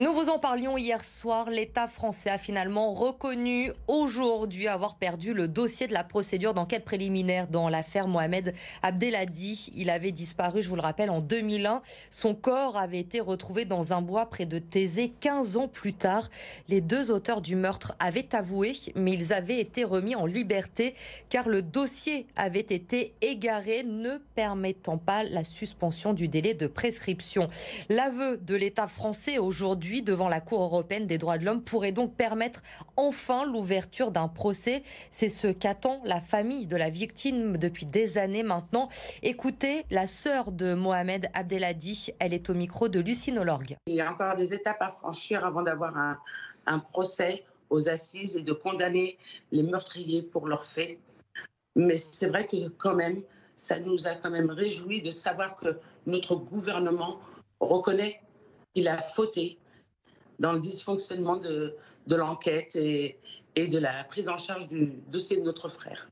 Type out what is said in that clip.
Nous vous en parlions hier soir. L'État français a finalement reconnu aujourd'hui avoir perdu le dossier de la procédure d'enquête préliminaire dans l'affaire Mohamed Abdelhadi. Il avait disparu, je vous le rappelle, en 2001. Son corps avait été retrouvé dans un bois près de Thésée 15 ans plus tard. Les deux auteurs du meurtre avaient avoué, mais ils avaient été remis en liberté car le dossier avait été égaré, ne permettant pas la suspension du délai de prescription. L'aveu de l'État français aujourd'hui devant la Cour européenne des droits de l'homme pourrait donc permettre enfin l'ouverture d'un procès. C'est ce qu'attend la famille de la victime depuis des années maintenant. Écoutez, la sœur de Mohamed Abdelhadi, elle est au micro de Lucine Olorgue. Il y a encore des étapes à franchir avant d'avoir un procès aux assises et de condamner les meurtriers pour leurs faits. Mais c'est vrai que quand même, ça nous a quand même réjouis de savoir que notre gouvernement reconnaît qu'il a fauté dans le dysfonctionnement de l'enquête et de la prise en charge du dossier de notre frère.